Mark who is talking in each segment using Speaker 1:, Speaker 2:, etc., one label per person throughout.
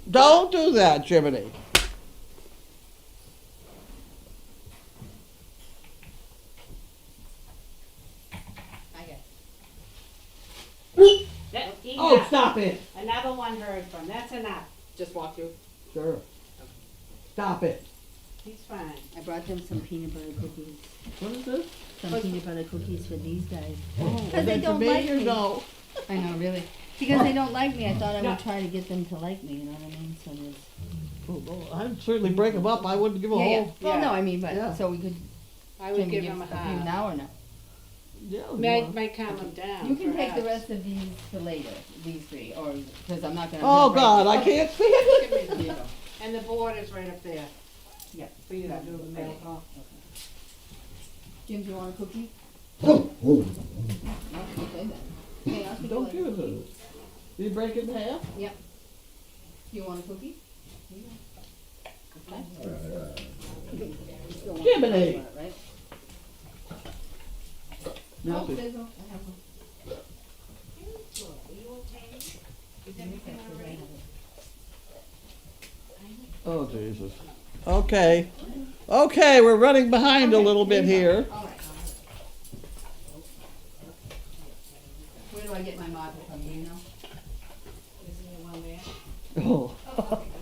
Speaker 1: Don't do that, Jiminy. Oh,
Speaker 2: Enough.
Speaker 1: stop it.
Speaker 2: Another one heard from. That's enough.
Speaker 3: Just walk through.
Speaker 1: Sure. Stop it.
Speaker 2: He's fine.
Speaker 4: I brought them some peanut butter cookies.
Speaker 1: What is this?
Speaker 4: Some peanut butter cookies for these guys.
Speaker 1: Oh,
Speaker 4: Because they don't
Speaker 1: for me
Speaker 4: like
Speaker 1: or
Speaker 4: me.
Speaker 1: no?
Speaker 4: I know, really. Because they don't like me, I thought I
Speaker 2: No.
Speaker 4: would try to get them to like me, you know what I mean? So there's.
Speaker 1: Oh, well, I'd certainly break them up. I wouldn't give a
Speaker 4: Yeah, yeah.
Speaker 1: whole.
Speaker 4: Well, no, I mean, but,
Speaker 1: Yeah.
Speaker 4: so we could,
Speaker 2: I
Speaker 4: can
Speaker 2: would
Speaker 4: we
Speaker 2: give
Speaker 4: give
Speaker 2: him a
Speaker 4: a few
Speaker 2: half.
Speaker 4: now or no?
Speaker 1: Yeah.
Speaker 2: Might calm him down.
Speaker 4: You can take the
Speaker 2: perhaps.
Speaker 4: rest of these for later, these three, or, because I'm not gonna.
Speaker 1: Oh
Speaker 4: break
Speaker 1: God,
Speaker 4: it.
Speaker 1: I can't see it.
Speaker 2: Give me the deal. And the board is right up there.
Speaker 4: Yeah.
Speaker 2: For you to do the mail call.
Speaker 4: Jim, do you want a cookie? No, don't say that. Hey, I'll take
Speaker 1: Don't
Speaker 4: like
Speaker 1: give
Speaker 4: a
Speaker 1: it to
Speaker 4: cookie.
Speaker 1: them. You break it in half?
Speaker 4: Yep. You want a cookie? Here you go. Okay. You still want
Speaker 1: Jiminy.
Speaker 4: peanut butter, right?
Speaker 1: No,
Speaker 4: Oh,
Speaker 1: please.
Speaker 4: there's no, I have one.
Speaker 1: Oh Jesus. Okay. Okay, we're running behind a little bit here.
Speaker 4: All right. Where do I get my marker from, do you know?
Speaker 2: Isn't there one there?
Speaker 1: Oh.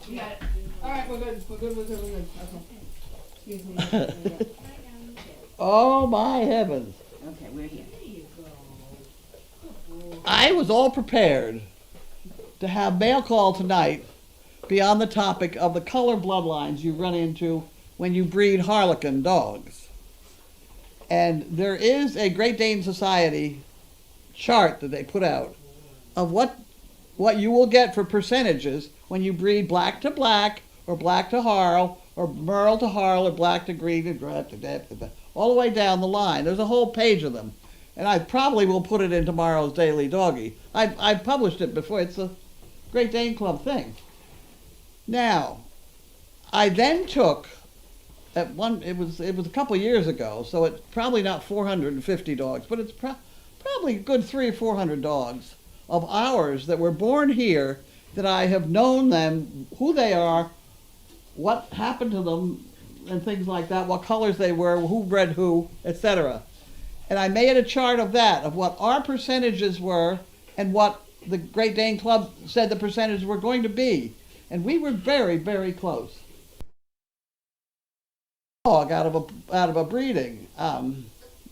Speaker 4: You got it. All right, we're good, we're good, we're good, we're good, okay. Excuse me.
Speaker 1: Oh my heavens.
Speaker 4: Okay, we're here.
Speaker 1: I was all prepared to have mail call tonight be on the topic of the color bloodlines you run into when you breed Harlequin dogs. And there is a Great Dane Society chart that they put out of what you will get for percentages when you breed black to black or black to Harl or Merle to Harl or black to green and all the way down the line. There's a whole page of them. And I probably will put it in tomorrow's Daily Doggy. I've published it before. It's a Great Dane Club thing. Now, I then took at one. It was a couple of years ago, so it's probably not 450 dogs, but it's probably a good 300 or 400 dogs of ours that were born here that I have known them, who they are, what happened to them, and things like that. What colors they were, who bred who, etc. And I made a chart of that, of what our percentages were and what the Great Dane Club said the percentages were going to be. And we were very, very close. Dog out of a breeding.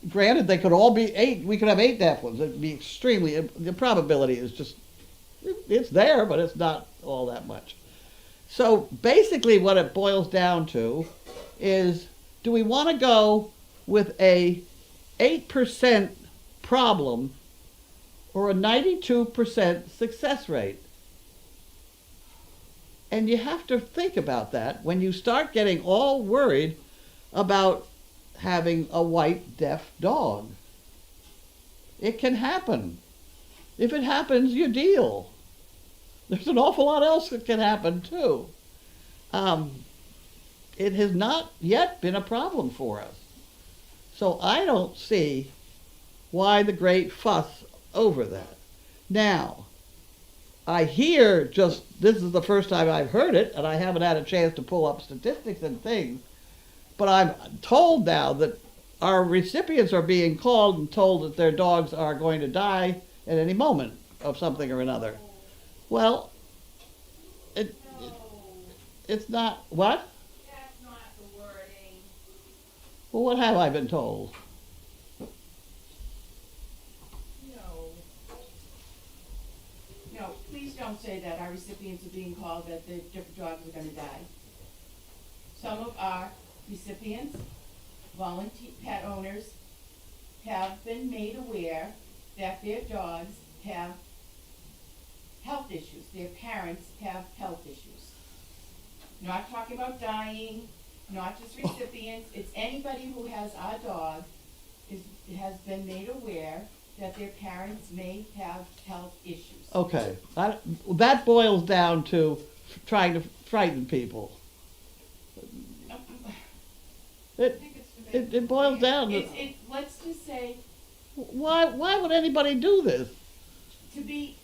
Speaker 1: Granted, they could all be 8. We could have 8 deaf ones. It'd be extremely. The probability is just. It's there, but it's not all that much. So basically, what it boils down to is: do we want to go with a 8% problem or a 92% success rate? And you have to think about that when you start getting all worried about having a white deaf dog. It can happen. If it happens, you deal. There's an awful lot else that can happen too. It has not yet been a problem for us. So I don't see why the great fuss over that. Now, I hear this is the first time I've heard it, and I haven't had a chance to pull up statistics and things, but I'm told now that our recipients are being called and told that their dogs are going to die at any moment of something or another. Well, it's not, what?
Speaker 5: That's not the wording.
Speaker 1: Well, what have I been told?
Speaker 3: No, please don't say that our recipients are being called that the different dogs are gonna die. Some of our recipients, volunteer pet owners, have been made aware that their dogs have health issues. Their parents have health issues. Not talking about dying, not just recipients, it's anybody who has our dog has been made aware that their parents may have health issues.
Speaker 1: Okay, that boils down to trying to frighten people. It boils down to
Speaker 3: Let's just say,
Speaker 1: why would anybody do this?
Speaker 3: to be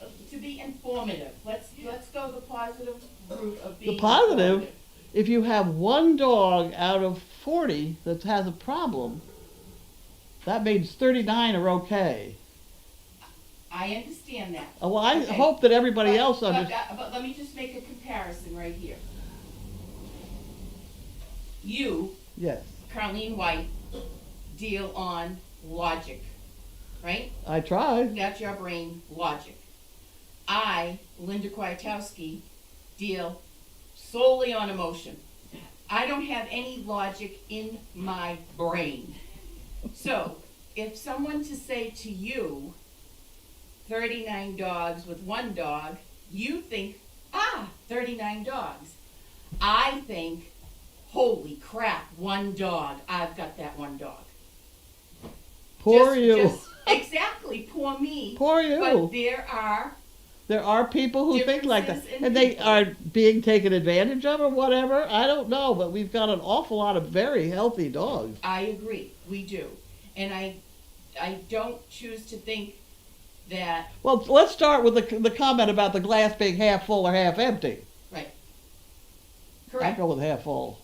Speaker 3: informative. Let's go the positive route of being
Speaker 1: The positive,
Speaker 3: informative.
Speaker 1: if you have one dog out of 40 that has a problem, that means 39 are okay.
Speaker 3: I understand that.
Speaker 1: Well, I
Speaker 3: Okay.
Speaker 1: hope that everybody else
Speaker 3: But
Speaker 1: understands.
Speaker 3: let me just make a comparison right here. You,
Speaker 1: Yes,
Speaker 3: Carlene White, deal on logic, right?
Speaker 1: I tried.
Speaker 3: That's your brain, logic. I, Linda Kwiatkowski, deal solely on emotion. I don't have any logic in my brain. So, if someone to say to you, 39 dogs with one dog, you think, 39 dogs. I think, holy crap, one dog, I've got that one dog.
Speaker 1: Poor you.
Speaker 3: Exactly, poor me.
Speaker 1: Poor you.
Speaker 3: But
Speaker 1: There are people who think like that,
Speaker 3: differences in
Speaker 1: and they
Speaker 3: people.
Speaker 1: are being taken advantage of or whatever. I don't know, but we've got an awful lot of very healthy dogs.
Speaker 3: I agree, we do. And I don't choose to think that,
Speaker 1: Well, let's start with the comment about the glass being half full or half empty.
Speaker 3: right.
Speaker 1: I
Speaker 3: Correct.
Speaker 1: go with half full.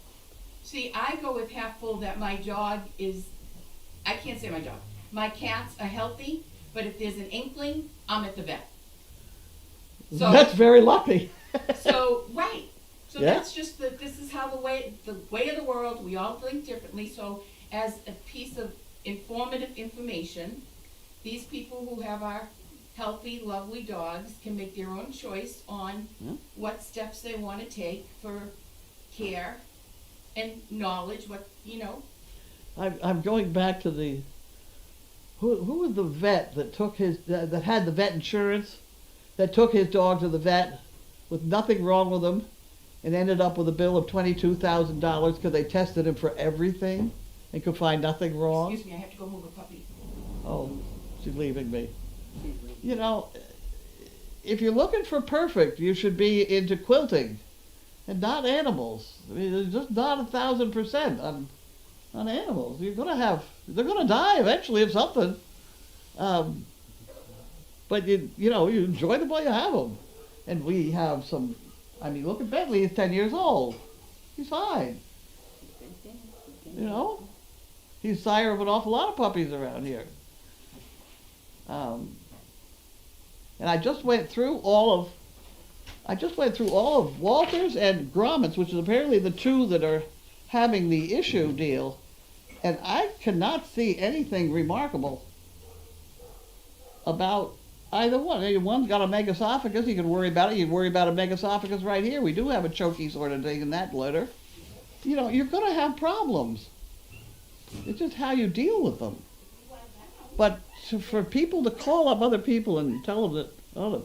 Speaker 3: See, I go with half full that my dog is, I can't say my dog. My cats are healthy, but if there's an inkling, I'm at the vet. So,
Speaker 1: That's very lucky.
Speaker 3: right. So
Speaker 1: Yeah.
Speaker 3: that's just this is how the way of the world, we all think differently. So as a piece of informative information, these people who have our healthy, lovely dogs can make their own choice on
Speaker 1: Yeah.
Speaker 3: what steps they want to take for care and knowledge,
Speaker 1: I'm going back to the who was the vet that took his that had the vet insurance, that took his dog to the vet with nothing wrong with him, and ended up with a bill of $22,000 because they tested him for everything and could find nothing wrong.
Speaker 3: Excuse me, I have to go move a puppy.
Speaker 1: Oh, she's leaving me. You know, if you're looking for perfect, you should be into quilting and not animals. I mean, it's just not 1,000% on animals. They're gonna die eventually of something. But you enjoy them while you have them. And we have some. I mean, look at Bentley. He's 10 years old. He's fine. You know, he's sire of an awful lot of puppies around here. And I just went through all of Walter's and Gromit's, which is apparently the two that are having the issue deal, and I cannot see anything remarkable about either one. I mean, one's got a megaesophagus, you can worry about it. You can worry about a megaesophagus right here. We do have a choky sort of thing in that litter. You know, you're going to have problems. It's just how you deal with them. But for people to call up other people and tell them that, the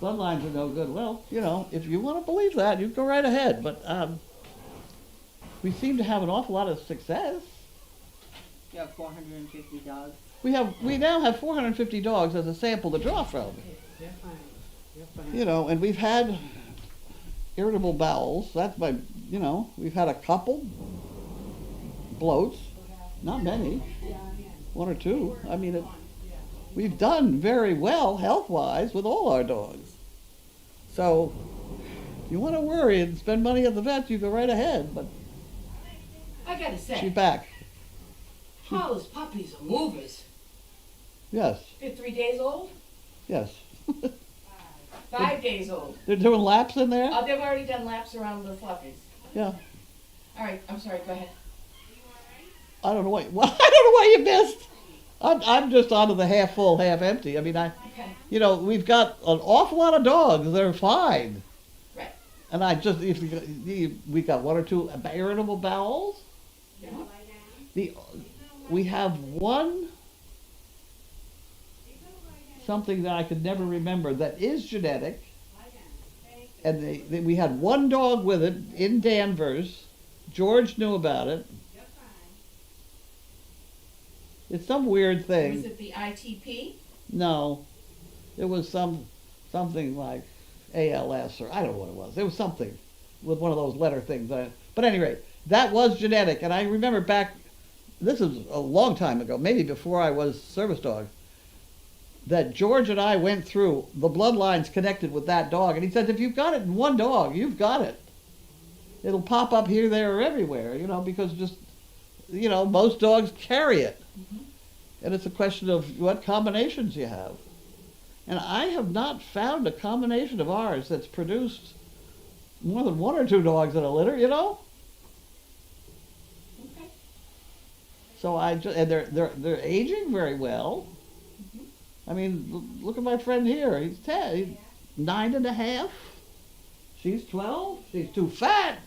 Speaker 1: bloodlines are no good, well, if you want to believe that, you go right ahead. But we seem to have an awful lot of success.
Speaker 4: You have 450 dogs.
Speaker 1: We now have 450 dogs as a sample to draw from.
Speaker 2: You're fine, you're fine.
Speaker 1: And we've had irritable bowels. We've had a couple bloats, not many, one or two. I mean, we've done very well health-wise with all our dogs. So, if you want to worry and spend money at the vet, you go right ahead. But
Speaker 3: I gotta
Speaker 1: she's
Speaker 3: say,
Speaker 1: back.
Speaker 3: Paula's puppies are movers.
Speaker 1: Yes,
Speaker 3: They're 3 days old,
Speaker 1: yes.
Speaker 3: 5 days old.
Speaker 1: They're doing laps in there.
Speaker 3: Oh, they've already done laps around the fluffies.
Speaker 1: Yeah.
Speaker 3: All right, I'm sorry. Go ahead.
Speaker 1: I don't know what. I don't know what you missed. I'm just onto the half full, half empty. I mean,
Speaker 3: Okay.
Speaker 1: We've got an awful lot of dogs. They're fine.
Speaker 3: Right.
Speaker 1: And we got one or two irritable bowels.
Speaker 3: Yeah.
Speaker 1: We have one something that I could never remember that is genetic, and we had one dog with it in Danvers. George knew about it. It's some weird thing.
Speaker 3: Was it the ITP?
Speaker 1: No, it was something like ALS or I don't know what it was. It was something with one of those letter things. But at any rate, that was genetic, and I remember back. This is a long time ago, maybe before I was service dog. that George and I went through the bloodlines connected with that dog, and he said, if you've got it in one dog, you've got it. It'll pop up here, there, or everywhere, because just, most dogs carry it. And it's a question of what combinations you have. And I have not found a combination of ours that's produced more than one or two dogs in a litter,
Speaker 3: Okay.
Speaker 1: So and they're aging very well. I mean, look at my friend here. He's 10, he's 9.5. She's 12. She's too fat.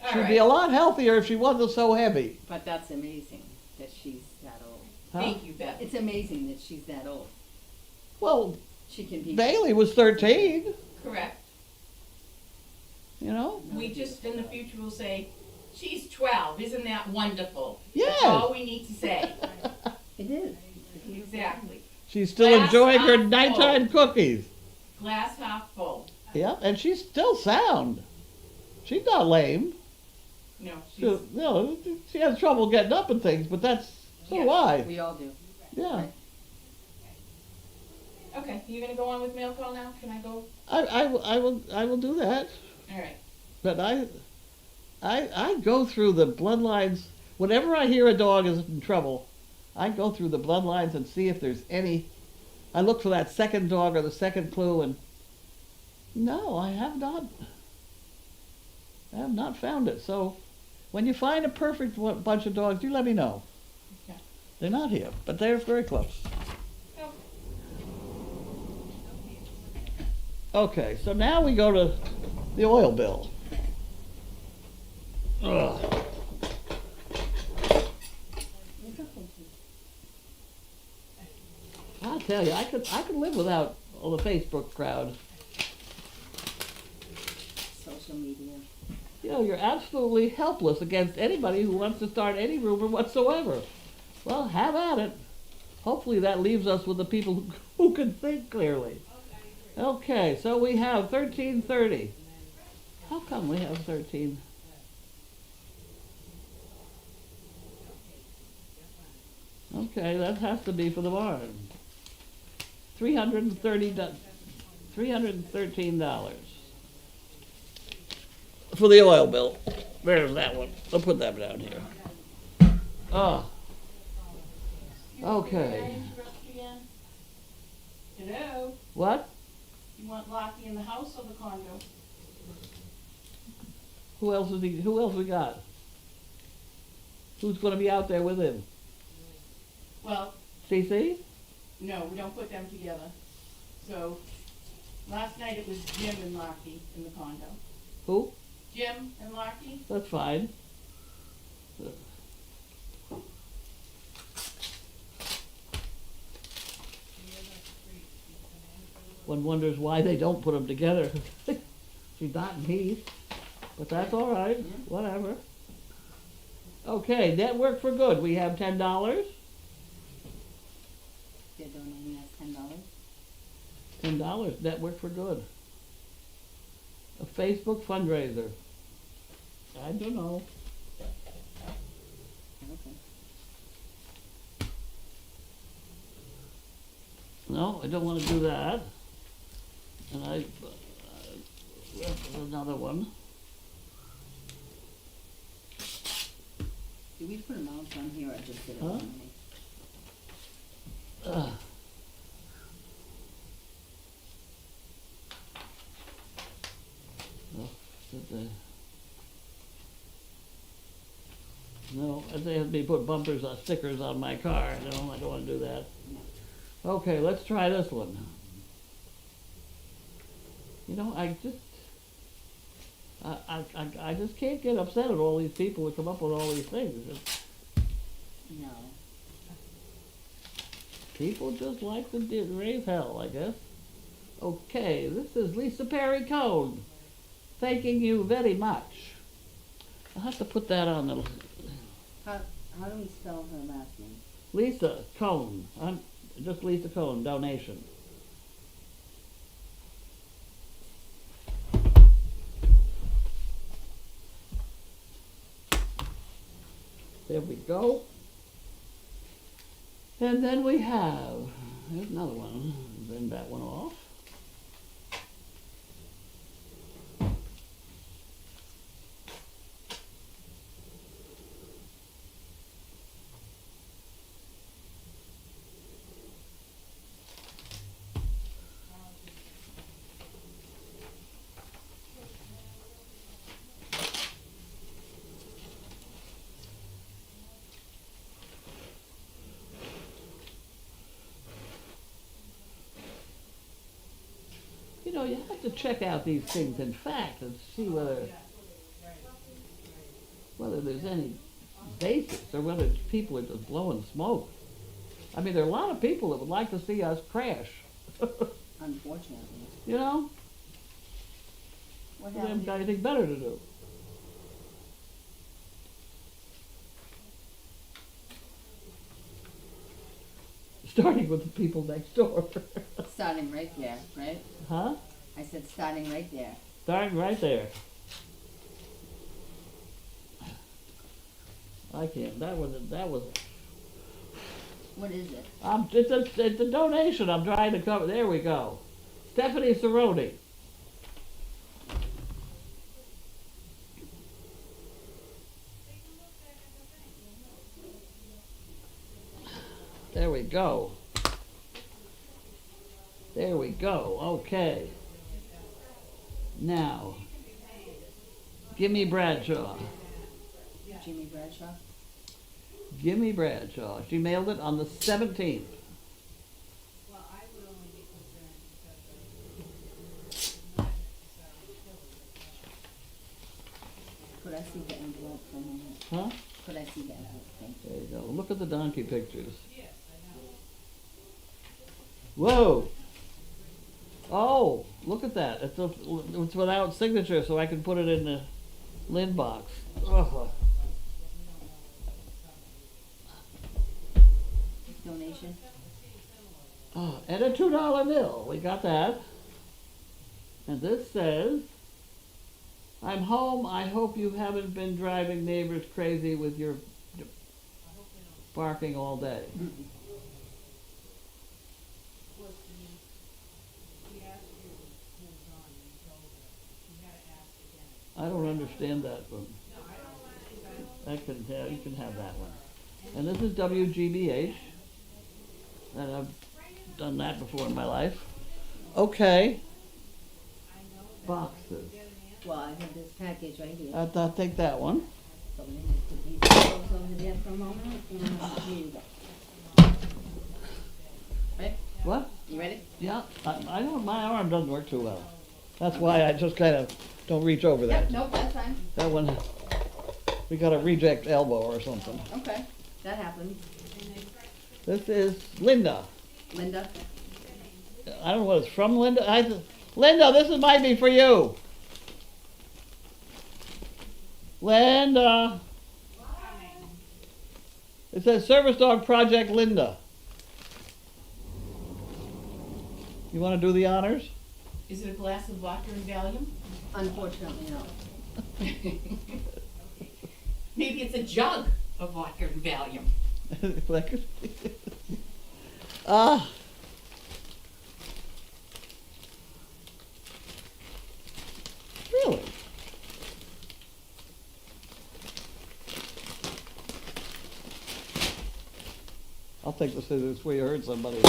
Speaker 3: All
Speaker 1: She'd
Speaker 3: right.
Speaker 1: be a lot healthier if she wasn't so heavy.
Speaker 4: But that's amazing that she's that old.
Speaker 1: Huh?
Speaker 3: Thank you, Beth.
Speaker 4: It's amazing that she's that old.
Speaker 1: Well,
Speaker 4: She can be.
Speaker 1: Bailey was 13.
Speaker 3: Correct.
Speaker 1: You know.
Speaker 3: We just in the future will say, she's 12. Isn't that wonderful?
Speaker 1: Yes.
Speaker 3: That's all we need to say.
Speaker 4: It is.
Speaker 3: Exactly.
Speaker 1: She's still
Speaker 3: Glass
Speaker 1: enjoying her
Speaker 3: half
Speaker 1: nighttime cookies.
Speaker 3: Glass half full.
Speaker 1: Yep, and she's still sound. She's not lame.
Speaker 3: No,
Speaker 1: She has trouble getting up and things, but that's so do I.
Speaker 4: We all do.
Speaker 1: Yeah.
Speaker 3: Okay, you gonna go on with mail call now? Can I go?
Speaker 1: I will do that.
Speaker 3: All right.
Speaker 1: But I go through the bloodlines. Whenever I hear a dog is in trouble, I go through the bloodlines and see if there's any. I look for that second dog or the second clue, and no, I have not. I have not found it. So, when you find a perfect bunch of dogs, you let me know.
Speaker 3: Okay.
Speaker 1: They're not here, but they're very close.
Speaker 3: Oh.
Speaker 1: Okay, so now we go to the oil bill. Ugh. I'll tell you, I could live without all the Facebook crowd.
Speaker 4: Social media.
Speaker 1: You're absolutely helpless against anybody who wants to start any rumor whatsoever. Well, have at it. Hopefully that leaves us with the people who can think clearly. Okay, so we have 1330. How come we have 13? Okay, that has to be for the barn. $313 for the oil bill. There's that one. I'll put that down here. Oh. Okay.
Speaker 3: Hello?
Speaker 1: What?
Speaker 3: You want Lockie in the house or the condo?
Speaker 1: Who else we got? Who's gonna be out there with him?
Speaker 3: Well,
Speaker 1: CC?
Speaker 3: no, we don't put them together. So, last night it was Jim and Lockie in the condo.
Speaker 1: Who?
Speaker 3: Jim and Lockie?
Speaker 1: That's fine. One wonders why they don't put them together. She's not in Heath, but that's all right. Whatever. Okay, network for good. We have $10.
Speaker 4: They're donating us $10.
Speaker 1: $10. Network for good. A Facebook fundraiser. I don't know.
Speaker 4: Okay.
Speaker 1: No, I don't want to do that. And another one.
Speaker 4: Did we put amounts on here or just did it
Speaker 1: Huh?
Speaker 4: on me?
Speaker 1: Oh, did they? No, they have me put bumpers on stickers on my car. No, I don't want to do that. Okay, let's try this one. I just can't get upset at all these people who come up with all these things.
Speaker 4: No.
Speaker 1: People just like to raise hell, I guess. Okay, this is Lisa Perry Cone. Thanking you very much. I'll have to put that on the
Speaker 4: How do we spell her last name?
Speaker 1: Lisa Cone. I'm just Lisa Cone, donation. There we go. And then we have There's another one. Bend that one off. You know, you have to check out these things in fact and see whether there's any basis or whether people are just blowing smoke. I mean, there are a lot of people that would like to see us crash.
Speaker 4: Unfortunately.
Speaker 1: You know?
Speaker 4: What
Speaker 1: They haven't
Speaker 4: happened?
Speaker 1: got anything better to do. Starting with the people next door.
Speaker 4: Starting right there, right?
Speaker 1: Huh?
Speaker 4: I said starting right there.
Speaker 1: Starting right there. I can't. That was.
Speaker 4: What is it?
Speaker 1: It's a donation. I'm trying to cover. There we go. Stephanie Cerrone. There we go. There we go. Okay. Now, Gimme Bradshaw.
Speaker 4: Jimmy Bradshaw?
Speaker 1: Gimme Bradshaw. She mailed it on the 17th.
Speaker 2: Well, I would only be concerned because
Speaker 4: Could I see the envelope for a minute?
Speaker 1: Huh?
Speaker 4: Could I see the envelope? Thank you.
Speaker 1: There you go. Look at the donkey pictures.
Speaker 2: yes, I know.
Speaker 1: Whoa! Oh, look at that. It's without signature, so I can put it in the lin box. Oh.
Speaker 4: Donation?
Speaker 1: Oh, and a $2 bill. We got that. And this says, I'm home. I hope you haven't been driving neighbors crazy with your barking all day.
Speaker 4: Mm-mm.
Speaker 2: He asked you who was on, and you told her. You had to ask again.
Speaker 1: I don't understand that one. Yeah, you can have that one. And this is WGBH. And I've done that before in my life. Okay. Boxes.
Speaker 4: Well, I have this package right here.
Speaker 1: I'll take that one.
Speaker 4: So let me just put these envelopes over there for a moment. And here you go. Right?
Speaker 1: What?
Speaker 4: You ready?
Speaker 1: Yeah, I don't, my arm doesn't work too well. That's why I just kind of don't reach over that.
Speaker 4: Yep, nope, that's fine.
Speaker 1: That one, we got a reject elbow or something.
Speaker 4: Okay, that happens.
Speaker 1: This is Linda.
Speaker 4: Linda?
Speaker 1: I don't know what it's from, Linda. Linda, this might be for you. Linda. It says Service Dog Project Linda. You want to do the honors?
Speaker 3: Is it a glass of vodka and Valium?
Speaker 4: Unfortunately, no.
Speaker 3: Maybe it's a jug of vodka and Valium.
Speaker 1: That could be. Ah. Really? I'll take the scissors where you hurt somebody.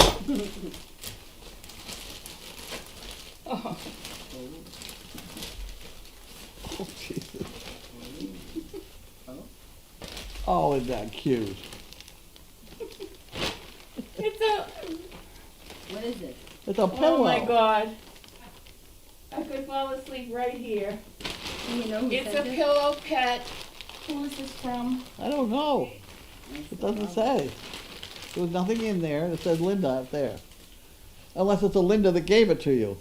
Speaker 3: Oh.
Speaker 1: Oh, Jesus. Oh, isn't that cute?
Speaker 3: It's a,
Speaker 4: What is it?
Speaker 1: It's a pillow.
Speaker 3: oh my God. I could fall asleep right here.
Speaker 4: Do you know who
Speaker 3: It's a
Speaker 4: sent it?
Speaker 3: pillow pet. Who is this from?
Speaker 1: I don't know. It doesn't say. There was nothing in there. It says Linda up there. Unless it's a Linda that gave it to you.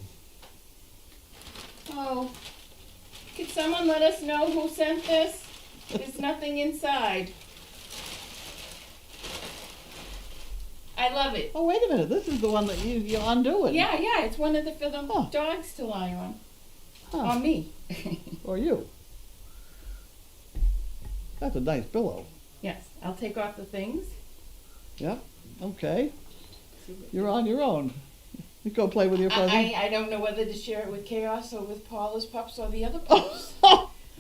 Speaker 3: Oh, could someone let us know who sent this? There's nothing inside. I love it.
Speaker 1: Oh, wait a minute. This is the one that you undo it.
Speaker 3: Yeah, it's one of the for the
Speaker 1: Huh.
Speaker 3: dogs to lie on.
Speaker 1: Huh.
Speaker 3: On me.
Speaker 1: Or you. That's a nice pillow.
Speaker 3: Yes, I'll take off the things.
Speaker 1: Yep. Okay. You're on your own. You go play with your fuzzy.
Speaker 3: I don't know whether to share it with Chaos or with Paula's pups or the other pups.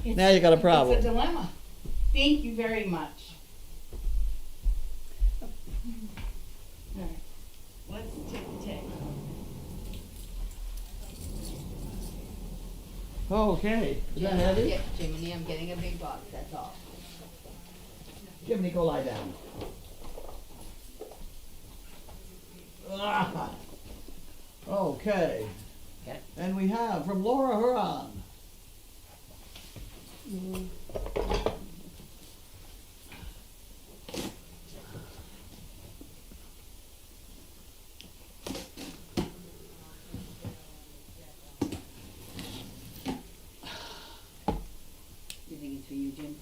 Speaker 1: Now you got a problem.
Speaker 3: It's a dilemma. Thank you very much. All right, let's take the tape.
Speaker 1: Okay. Is that heavy?
Speaker 4: Yeah, Jiminy, I'm getting a big box, that's all.
Speaker 1: Jiminy, go lie down. Ah. Okay.
Speaker 4: Okay.
Speaker 1: And we have from Laura Huron.
Speaker 4: You think it's for you, Jim?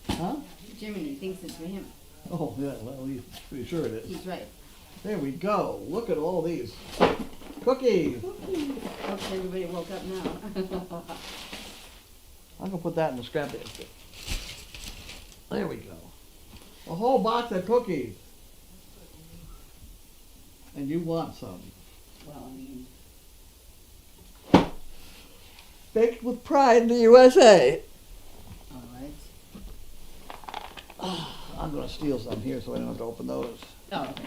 Speaker 1: Huh?
Speaker 4: Jiminy thinks it's for him.
Speaker 1: Oh, yeah, well, he's pretty sure it is.
Speaker 4: He's right.
Speaker 1: There we go. Look at all these cookies.
Speaker 4: Hope everybody woke up now.
Speaker 1: I'm gonna put that in the scrap basket. There we go. A whole box of cookies. And you want some.
Speaker 4: Well, I mean,
Speaker 1: Baked with pride in the USA.
Speaker 4: all right.
Speaker 1: I'm gonna steal some here so I don't have to open those.
Speaker 4: Oh, okay.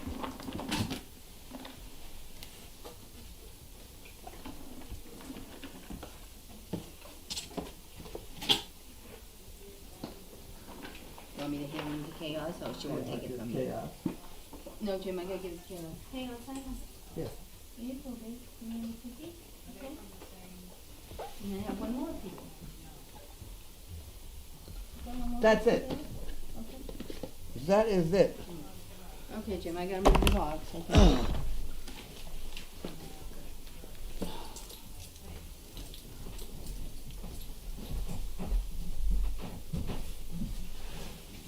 Speaker 4: You want me to hand them to Chaos, or she won't take it from you?
Speaker 1: Chaos.
Speaker 4: No, Jim, I gotta give it to Chaos. Hang on, hang on.
Speaker 1: Yeah.
Speaker 4: Here you go, babe. You want a cookie? Okay. And I have one more for you. Got one more
Speaker 1: That's
Speaker 4: for you
Speaker 1: it.
Speaker 4: there? Okay.
Speaker 1: That is it.
Speaker 4: Okay, Jim, I gotta move the box, okay?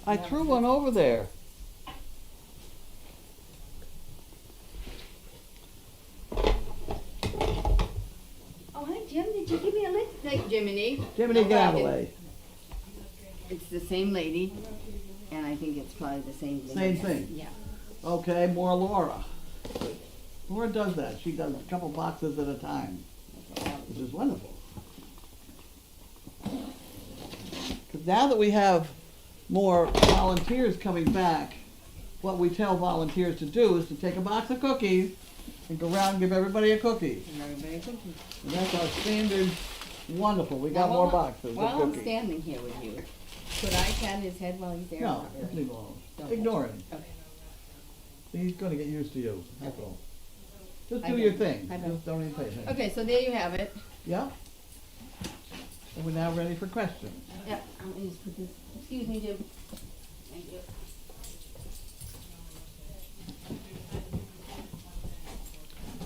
Speaker 1: I threw one over there.
Speaker 4: Oh, hi, Jim, did you give me a lift? Thank you, Jiminy.
Speaker 1: Jiminy,
Speaker 4: No
Speaker 1: get out of the
Speaker 4: problem.
Speaker 1: way.
Speaker 4: It's the same lady, and I think it's probably the same thing.
Speaker 1: Same thing.
Speaker 4: Yeah.
Speaker 1: Okay, more Laura. Laura does that. She does a couple boxes at a time, which is wonderful. Because now that we have more volunteers coming back, what we tell volunteers to do is to take a box of cookies and go around and give everybody a cookie.
Speaker 4: And everybody cookies.
Speaker 1: And that's our standard, wonderful. We got
Speaker 4: Now,
Speaker 1: more
Speaker 4: while-
Speaker 1: boxes of
Speaker 4: While I'm
Speaker 1: cookies.
Speaker 4: standing here with you, could I pat his head while he's there?
Speaker 1: No,
Speaker 4: Not
Speaker 1: just
Speaker 4: really.
Speaker 1: leave it alone.
Speaker 4: Okay.
Speaker 1: Ignore him.
Speaker 4: Okay.
Speaker 1: He's gonna get used to you, that's all. Just
Speaker 4: I
Speaker 1: do
Speaker 4: know.
Speaker 1: your thing.
Speaker 4: I know.
Speaker 1: Just don't even pay attention.
Speaker 4: Okay, so there you have it.
Speaker 1: Yeah? And we're now ready for questions.
Speaker 4: Yeah, let me just put this, excuse me, Jim. Thank you.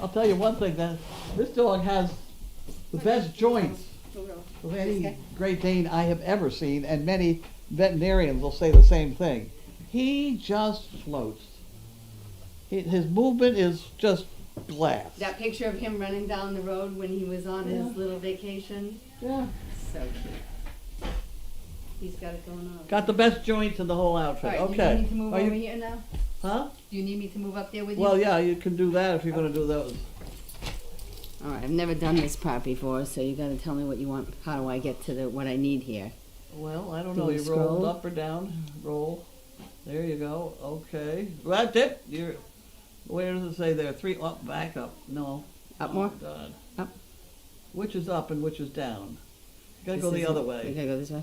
Speaker 1: I'll tell you one thing, that this dog has the best joints
Speaker 4: Go, go.
Speaker 1: of any
Speaker 4: Okay.
Speaker 1: Great Dane I have ever seen, and many veterinarians will say the same thing. He just floats. His movement is just glass.
Speaker 4: That picture of him running down the road when he was on his
Speaker 1: Yeah.
Speaker 4: little vacation,
Speaker 1: Yeah.
Speaker 4: so cute. He's got it going on.
Speaker 1: Got the best joints in the whole
Speaker 4: All
Speaker 1: outfit.
Speaker 4: right,
Speaker 1: Okay.
Speaker 4: do you need to move
Speaker 1: Are you-
Speaker 4: over here now?
Speaker 1: Huh?
Speaker 4: Do you need me to move up there with you?
Speaker 1: Well, yeah, you can do that if you're gonna do those.
Speaker 4: All right, I've never done this part before, so you gotta tell me what you want. How do I get to the what I need here?
Speaker 1: Well, I don't
Speaker 4: Do
Speaker 1: know.
Speaker 4: we
Speaker 1: You rolled
Speaker 4: scroll?
Speaker 1: up or down? Roll. There you go. Okay. Well, that's it. You're. Where does it say there? Three up, back up. No.
Speaker 4: Up
Speaker 1: Oh,
Speaker 4: more?
Speaker 1: God.
Speaker 4: Up.
Speaker 1: Which is up and which is down? You gotta
Speaker 4: This
Speaker 1: go the
Speaker 4: is
Speaker 1: other
Speaker 4: it.
Speaker 1: way.
Speaker 4: You gotta go this way.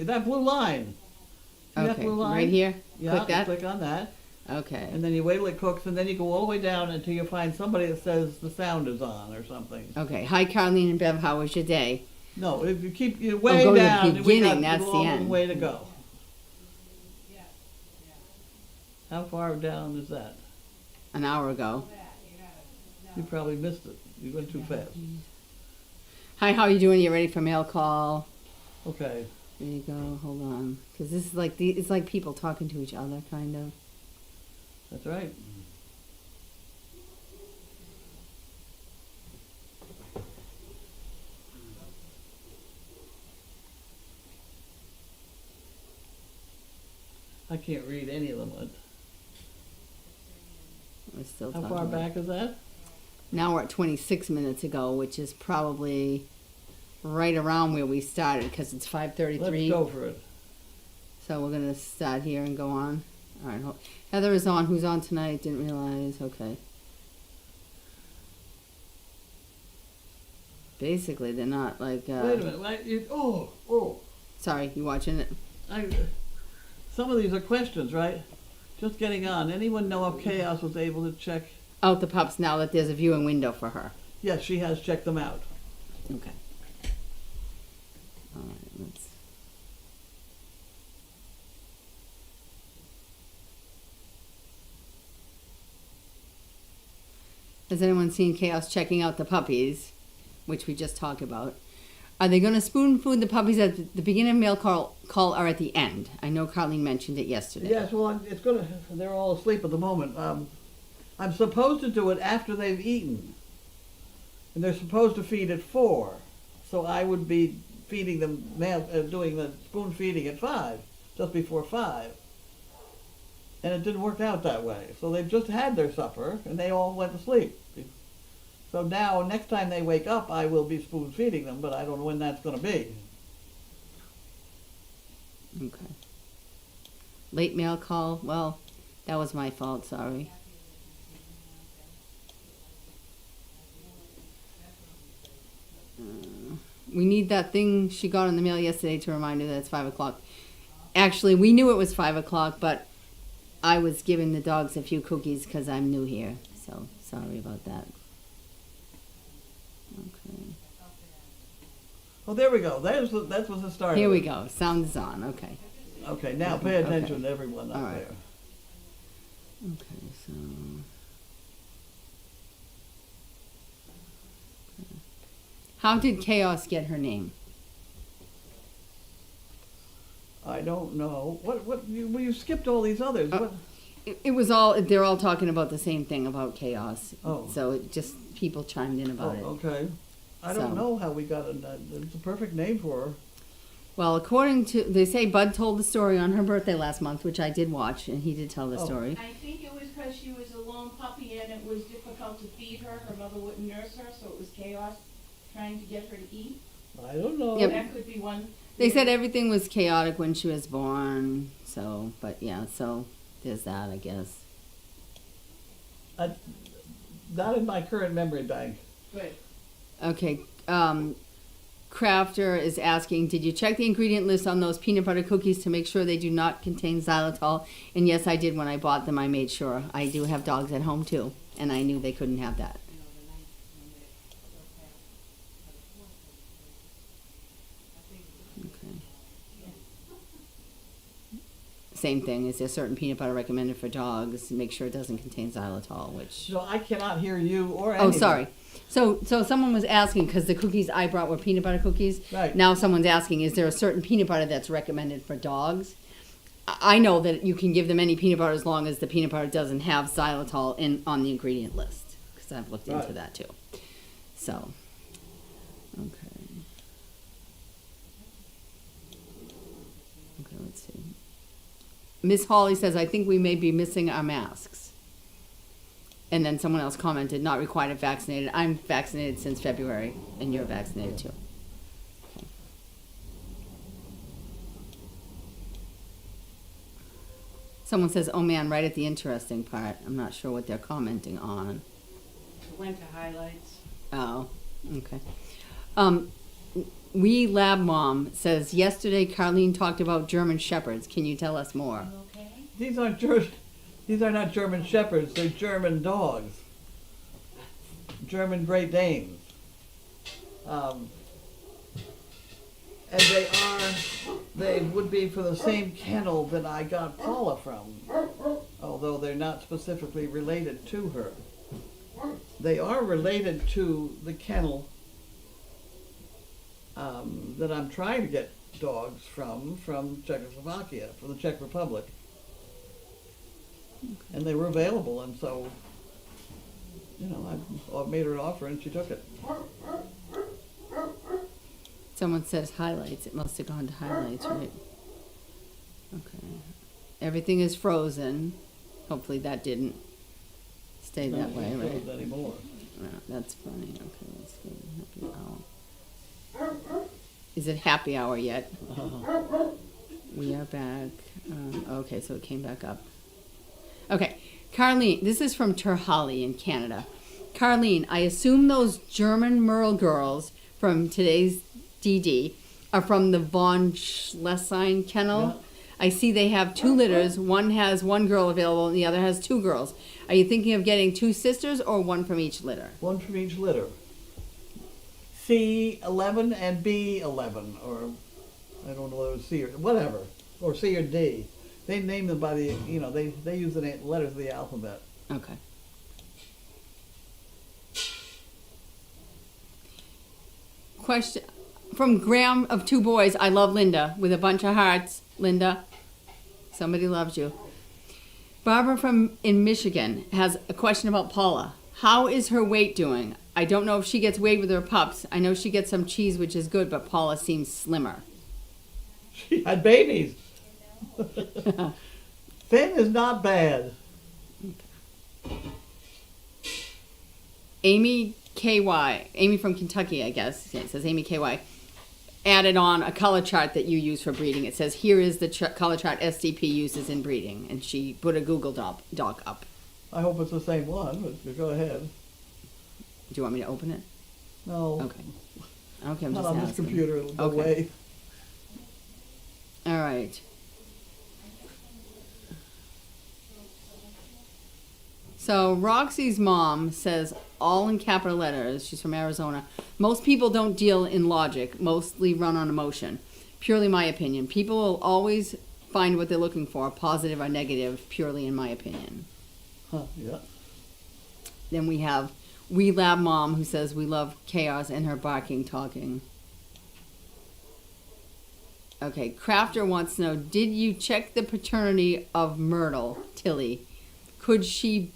Speaker 1: That blue line. See that
Speaker 4: Okay,
Speaker 1: blue line?
Speaker 4: right here.
Speaker 1: Yeah.
Speaker 4: Click that.
Speaker 1: Click on that,
Speaker 4: Okay.
Speaker 1: and then you wait till it cooks, and then you go all the way down until you find somebody that says the sound is on or something.
Speaker 4: Okay. Hi, Carlene and Bev. How was your day?
Speaker 1: No, if you keep you way
Speaker 4: go to the
Speaker 1: down, we got
Speaker 4: beginning, that's
Speaker 1: a
Speaker 4: the
Speaker 1: long
Speaker 4: end.
Speaker 1: way to go. How far down is that?
Speaker 4: An hour ago.
Speaker 1: You probably missed it. You went too fast.
Speaker 4: Hi, how are you doing? You ready for mail call?
Speaker 1: Okay.
Speaker 4: There you go. Hold on, because this is like it's like people talking to each other, kind of.
Speaker 1: That's right. I can't read any of them.
Speaker 4: We're still
Speaker 1: How
Speaker 4: talking
Speaker 1: far
Speaker 4: about it.
Speaker 1: back is that?
Speaker 4: Now we're at 26 minutes ago, which is probably right around where we started because it's 5:33.
Speaker 1: Let's go for it.
Speaker 4: So we're gonna start here and go on. All right. Heather is on. Who's on tonight? Didn't realize. Okay. Basically, they're not like.
Speaker 1: Wait a minute.
Speaker 4: Sorry, you watching it?
Speaker 1: Some of these are questions, right? Just getting on. Anyone know if Chaos was able to check?
Speaker 4: Out the pups now that there's a viewing window for her.
Speaker 1: Yes, she has checked them out.
Speaker 4: Okay. All right. Let's. Has anyone seen Chaos checking out the puppies, which we just talked about? Are they going to spoon food the puppies at the beginning of mail call or at the end? I know Carlene mentioned it yesterday.
Speaker 1: Yes, well, it's gonna. They're all asleep at the moment. I'm supposed to do it after they've eaten, and they're supposed to feed at 4. So I would be feeding them, doing the spoon feeding at 5, just before 5. And it didn't work out that way. So they've just had their supper, and they all went to sleep. So now, next time they wake up, I will be spoon feeding them, but I don't know when that's going to be.
Speaker 4: Okay. Late mail call. Well, that was my fault. Sorry. We need that thing she got in the mail yesterday to remind her that it's 5 o'clock. Actually, we knew it was 5 o'clock, but I was giving the dogs a few cookies because I'm new here. So sorry about that. Okay.
Speaker 1: Oh, there we go. That was the start.
Speaker 4: Here
Speaker 1: of
Speaker 4: we
Speaker 1: it.
Speaker 4: go. Sound is on. Okay.
Speaker 1: Okay, now pay attention
Speaker 4: Okay.
Speaker 1: to everyone up
Speaker 4: All right.
Speaker 1: there.
Speaker 4: Okay, so. How did Chaos get her name?
Speaker 1: I don't know. You skipped all these others. What?
Speaker 4: It was all, they're all talking about the same thing about Chaos.
Speaker 1: Oh.
Speaker 4: So it just, people chimed in about it.
Speaker 1: Okay. I don't
Speaker 4: So.
Speaker 1: know how we got it. It's a perfect name for her.
Speaker 4: Well, according to, they say Bud told the story on her birthday last month, which I did watch, and he did tell the
Speaker 1: Oh.
Speaker 4: story.
Speaker 3: I think it was because she was a lone puppy and it was difficult to feed her. Her mother wouldn't nurse her, so it was chaos trying to get her to eat.
Speaker 1: I don't know.
Speaker 4: Yep.
Speaker 3: That could be one.
Speaker 4: They said everything was chaotic when she was born, so, but yeah, so there's that, I guess.
Speaker 1: Not in my current memory bank.
Speaker 3: Good.
Speaker 4: Okay, Crafter is asking, did you check the ingredient list on those peanut butter cookies to make sure they do not contain xylitol? And yes, I did. When I bought them, I made sure. I do have dogs at home too, and I knew they couldn't have that. Okay. Same thing. Is there certain peanut butter recommended for dogs? Make sure it doesn't contain xylitol, which...
Speaker 1: No, I cannot hear you or
Speaker 4: Oh,
Speaker 1: anyone.
Speaker 4: sorry. So someone was asking, because the cookies I brought were peanut butter cookies.
Speaker 1: Right.
Speaker 4: Now someone's asking, is there a certain peanut butter that's recommended for dogs? I know that you can give them any peanut butter as long as the peanut butter doesn't have xylitol on the ingredient list, because I've looked into
Speaker 1: Right.
Speaker 4: that too. So, okay. Okay, let's see. Miss Hawley says, I think we may be missing our masks. And then someone else commented, not required if vaccinated. I'm vaccinated since February, and you're vaccinated too. Okay. Someone says, oh man, right at the interesting part. I'm not sure what they're commenting on.
Speaker 2: Went to highlights.
Speaker 4: Oh, okay. We Lab Mom says, yesterday Carlene talked about German Shepherds. Can you tell us more?
Speaker 2: Okay.
Speaker 1: These are not German Shepherds. They're German dogs. German Great Danes. And they would be for the same kennel that I got Paula from, although they're not specifically related to her. They are related to the kennel that I'm trying to get dogs from Czechoslovakia, from the Czech Republic. And they were available, and so, I made her an offer and she took it.
Speaker 4: Someone says highlights. It must have gone to highlights, right? Okay. Everything is frozen. Hopefully that didn't stay stay that way,
Speaker 1: Not
Speaker 4: right?
Speaker 1: closed anymore.
Speaker 4: Yeah, that's funny. Okay, let's see. Happy hour. Is it happy hour yet? We are back. Okay, so it came back up. Okay, Carlene, this is from Terhali in Canada. Carlene, I assume those German Merle girls from today's DD are from the von Schlesien kennel.
Speaker 1: Yeah.
Speaker 4: I see they have 2 litters. One has 1 girl available and the other has 2 girls. Are you thinking of getting 2 sisters or 1 from each litter?
Speaker 1: One from each litter. C11 and B11, or I don't know whether it's C or whatever, or C or D. They name them by the, they use the letters of the alphabet.
Speaker 4: Okay. Question from Graham of 2 boys. I love Linda with a bunch of hearts. Linda, somebody loves you. Barbara in Michigan has a question about Paula. How is her weight doing? I don't know if she gets weighed with her pups. I know she gets some cheese, which is good, but Paula seems slimmer.
Speaker 1: She had babies. Thin is not bad.
Speaker 4: Amy KY, Amy from Kentucky, I guess. It says Amy KY. Added on a color chart that you use for breeding. It says, here is the color chart SDP uses in breeding. And she put a Google doc up.
Speaker 1: I hope it's the same one, but go ahead.
Speaker 4: Do you want me to open it?
Speaker 1: No,
Speaker 4: Okay. Okay, I'm
Speaker 1: not
Speaker 4: just
Speaker 1: on this
Speaker 4: asking.
Speaker 1: computer, it'll go
Speaker 4: Okay.
Speaker 1: away.
Speaker 4: All right. So Roxy's mom says, all in capital letters, she's from Arizona, most people don't deal in logic, mostly run on emotion. Purely my opinion. People will always find what they're looking for, positive or negative, purely in my opinion.
Speaker 1: Huh, yeah.
Speaker 4: Then we have We Lab Mom, who says we love chaos and her barking, talking. Okay, Crafter wants to know, did you check the paternity of Myrtle, Tilly? Could she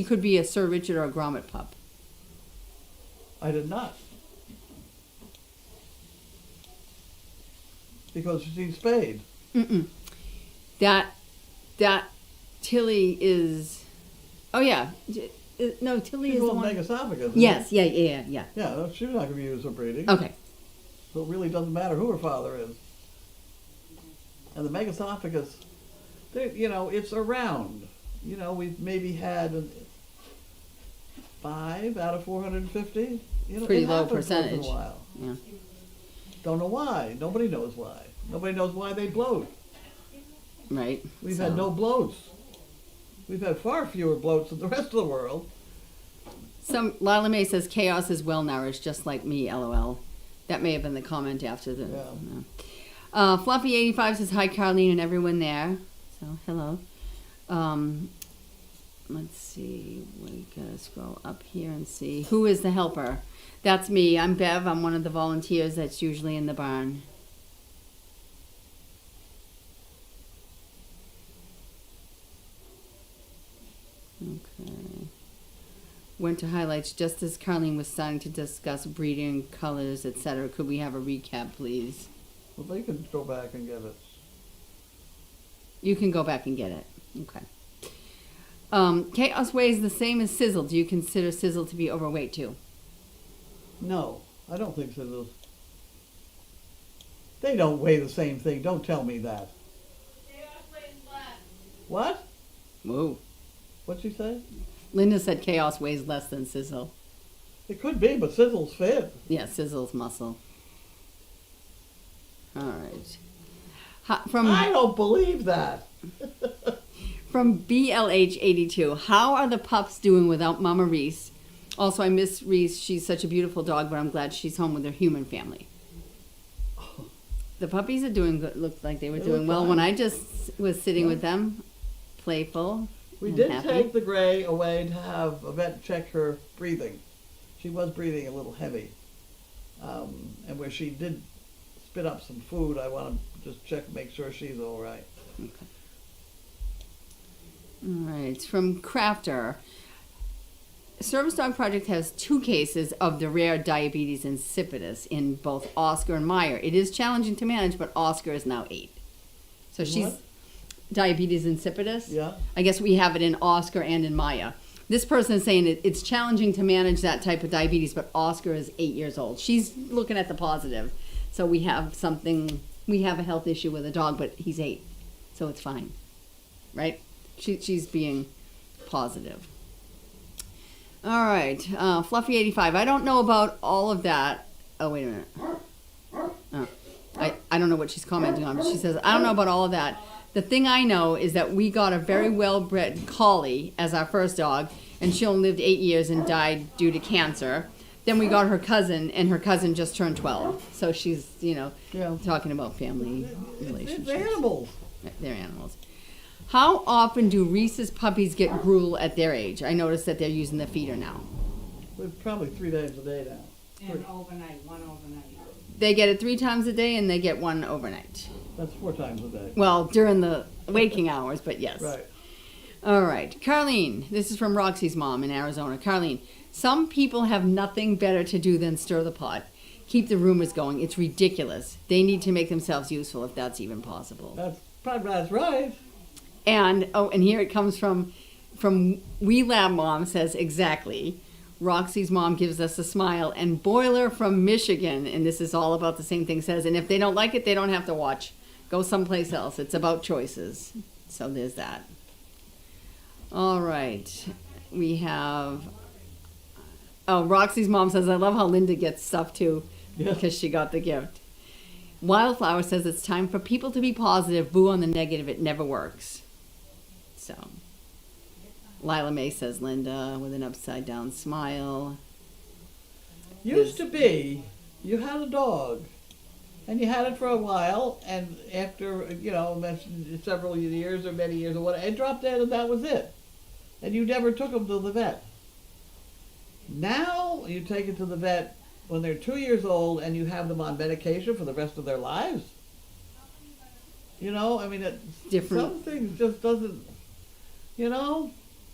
Speaker 4: could be a Sir Richard or a Grommet pup.
Speaker 1: I did not. Because she's spayed.
Speaker 4: Mm-mm. That Tilly is, oh yeah, no, Tilly
Speaker 1: She's
Speaker 4: is the
Speaker 1: old
Speaker 4: one.
Speaker 1: Megasophagus.
Speaker 4: Yes, yeah.
Speaker 1: Yeah, no, she's not going to be used for breeding.
Speaker 4: Okay,
Speaker 1: So it really doesn't matter who her father is. And the Megasophagus, it's around. We've maybe had 5 out of 450.
Speaker 4: Pretty
Speaker 1: it
Speaker 4: low
Speaker 1: happens once in a
Speaker 4: percentage.
Speaker 1: while.
Speaker 4: yeah.
Speaker 1: Don't know why. Nobody knows why. Nobody knows why they bloat.
Speaker 4: Right.
Speaker 1: We've
Speaker 4: so.
Speaker 1: had no bloats. We've had far fewer bloats than the rest of the world.
Speaker 4: Lila May says chaos is well nourished, just like me, LOL. That may have been the comment after the.
Speaker 1: Yeah.
Speaker 4: No. Fluffy85 says hi, Carlene, and everyone there. So hello. Let's see. We gotta scroll up here and see who is the helper. That's me. I'm Bev. I'm one of the volunteers that's usually in the barn. Okay. Went to highlights just as Carlene was starting to discuss breeding, colors, etc. Could we have a recap, please?
Speaker 1: Well, they can go back and get it.
Speaker 4: You can go back and get it. Okay. Chaos weighs the same as Sizzle. Do you consider Sizzle to be overweight too?
Speaker 1: No, I don't think so. They don't weigh the same thing. Don't tell me that.
Speaker 5: Chaos weighs less.
Speaker 1: What?
Speaker 4: Whoa.
Speaker 1: What'd she say?
Speaker 4: Linda said Chaos weighs less than Sizzle.
Speaker 1: It could be, but Sizzle's fit.
Speaker 4: Yeah, Sizzle's muscle. All right.
Speaker 1: I don't believe that.
Speaker 4: From BLH82, how are the pups doing without Mama Reese? Also, I miss Reese. She's such a beautiful dog, but I'm glad she's home with her human family. The puppies are doing good. Looked like they were
Speaker 1: They
Speaker 4: doing
Speaker 1: look
Speaker 4: well
Speaker 1: fine.
Speaker 4: when I just was sitting with them, playful.
Speaker 1: We
Speaker 4: and
Speaker 1: did
Speaker 4: happy.
Speaker 1: take the gray away to have a vet check her breathing. She was breathing a little heavy. And where she did spit up some food, I want to just check, make sure she's all right.
Speaker 4: Okay. All right, from Crafter. Service Dog Project has 2 cases of the rare diabetes insipidus in both Oscar and Meyer. It is challenging to manage, but Oscar is now 8. So she's
Speaker 1: What?
Speaker 4: diabetes insipidus.
Speaker 1: Yeah.
Speaker 4: I guess we have it in Oscar and in Maya. This person is saying it's challenging to manage that type of diabetes, but Oscar is 8 years old. She's looking at the positive. So we have a health issue with a dog, but he's 8. So it's fine. Right? She's being positive. All right. Fluffy85. I don't know about all of that. Oh, wait a minute. Oh, I don't know what she's commenting on, but she says, I don't know about all of that. The thing I know is that we got a very well-bred collie as our first dog, and she only lived 8 years and died due to cancer. Then we got her cousin, and her cousin just turned 12. So she's,
Speaker 1: Yeah.
Speaker 4: talking about family relationships.
Speaker 1: It's animals.
Speaker 4: They're animals. How often do Reese's puppies get gruel at their age? I noticed that they're using the feeder now.
Speaker 1: Probably 3 days a day now.
Speaker 2: And overnight, one overnight.
Speaker 4: They get it 3 times a day, and they get one overnight.
Speaker 1: That's 4 times a day.
Speaker 4: Well, during the waking hours, but yes.
Speaker 1: Right.
Speaker 4: All right. Carlene, this is from Roxy's mom in Arizona. Carlene, some people have nothing better to do than stir the pot. Keep the rumors going. It's ridiculous. They need to make themselves useful if that's even possible.
Speaker 1: That's right.
Speaker 4: And here it comes from We Lab Mom says exactly. Roxy's mom gives us a smile, and Boiler from Michigan, and this is all about the same thing, says, and if they don't like it, they don't have to watch. Go someplace else. It's about choices. So there's that. All right. We have, Roxy's mom says, I love how Linda gets stuff too,
Speaker 1: Yeah.
Speaker 4: because she got the gift. Wildflower says it's time for people to be positive. Boo on the negative. It never works. So, Lila Mae says Linda with an upside down smile.
Speaker 1: Used to be, you had a dog, and you had it for a while, and after, several years or many years or whatever, it dropped dead and that was it. And you never took them to the vet. Now, you take it to the vet when they're 2 years old and you have them on medication for the rest of their lives.
Speaker 4: Different.
Speaker 1: Some things just doesn't,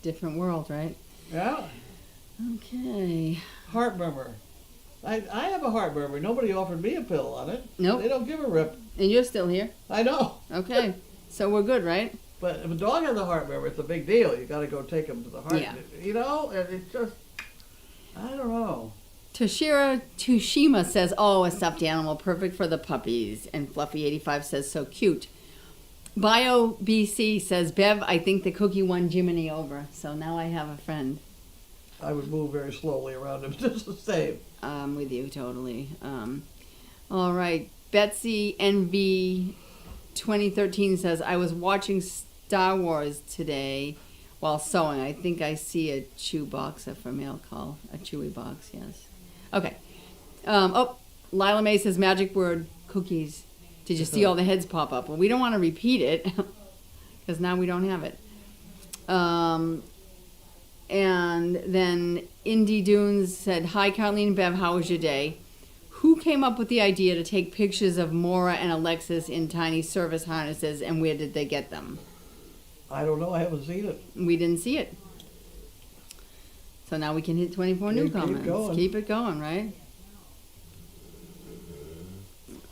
Speaker 4: Different world, right?
Speaker 1: Yeah.
Speaker 4: Okay.
Speaker 1: Heart murmur. I have a heart murmur. Nobody offered me a pill on it.
Speaker 4: Nope.
Speaker 1: They don't give a rip.
Speaker 4: And you're still here.
Speaker 1: I know.
Speaker 4: Okay. So we're good, right?
Speaker 1: But if a dog has a heart murmur, it's a big deal. You got to go take them to the heart.
Speaker 4: Yeah.
Speaker 1: And it's just, I don't know.
Speaker 4: Toshira Tushima says, oh, a stuffed animal, perfect for the puppies. And Fluffy85 says, so cute. Bio BC says, Bev, I think the cookie won Jiminy over. So now I have a friend.
Speaker 1: I would move very slowly around him just the same.
Speaker 4: I'm with you totally. All right. Betsy NV 2013 says, I was watching Star Wars today while sewing. I think I see a chew box for mail call. A chewy box, yes. Okay. Lila Mae says, magic word, cookies. Did you see all the heads pop up? Well, we don't want to repeat it because now we don't have it. And then Indy Dunes said, hi, Carlene and Bev, how was your day? Who came up with the idea to take pictures of Mora and Alexis in tiny service harnesses, and where did they get them?
Speaker 1: I don't know. I haven't seen it.
Speaker 4: We didn't see it. So now we can hit 24 new
Speaker 1: Keep
Speaker 4: comments.
Speaker 1: going.
Speaker 4: Keep it going, right?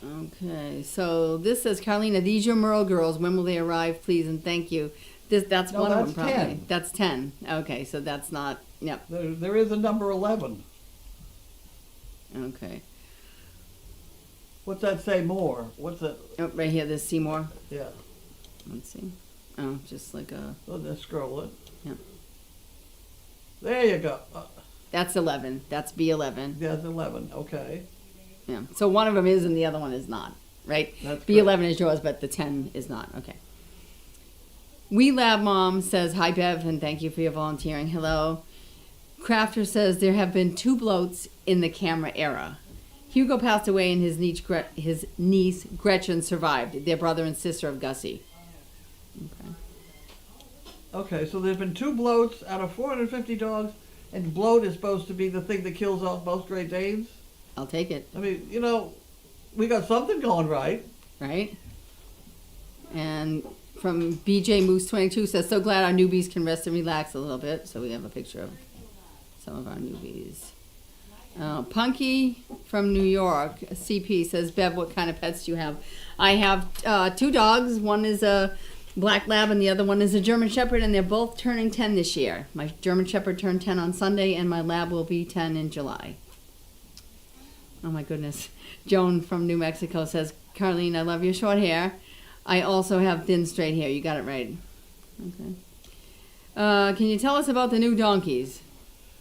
Speaker 4: Okay, so this says, Carlene, are these your Merle girls? When will they arrive, please, and thank you? That's
Speaker 1: No,
Speaker 4: one of
Speaker 1: that's
Speaker 4: them, probably.
Speaker 1: 10.
Speaker 4: That's 10. Okay, so that's not, yep.
Speaker 1: There is a number 11.
Speaker 4: Okay.
Speaker 1: What's that say more? What's that?
Speaker 4: Oh, right here, there's Seymour.
Speaker 1: Yeah.
Speaker 4: Let's see. Oh, just like a,
Speaker 1: Oh, let's scroll it.
Speaker 4: Yep.
Speaker 1: There you go.
Speaker 4: That's 11. That's B11.
Speaker 1: That's 11. Okay.
Speaker 4: Yeah. So one of them is and the other one is not, right?
Speaker 1: That's
Speaker 4: B11 is yours, but the 10 is not. Okay. We Lab Mom says, hi, Bev, and thank you for your volunteering. Hello. Crafter says, there have been 2 bloats in the camera era. Hugo passed away and his niece Gretchen survived. Their brother and sister of Gussie. Okay.
Speaker 1: Okay, so there's been 2 bloats out of 450 dogs, and bloat is supposed to be the thing that kills off most Great Danes.
Speaker 4: I'll take it.
Speaker 1: I mean, we got something going right.
Speaker 4: Right? And from BJ Moose 22 says, so glad our newbies can rest and relax a little bit. So we have a picture of some of our newbies. Punky from New York, CP says, Bev, what kind of pets do you have? I have 2 dogs. One is a Black Lab, and the other one is a German Shepherd, and they're both turning 10 this year. My German Shepherd turned 10 on Sunday, and my Lab will be 10 in July. Oh my goodness. Joan from New Mexico says, Carlene, I love your short hair. I also have thin straight hair. You got it right. Okay. Can you tell us about the new donkeys?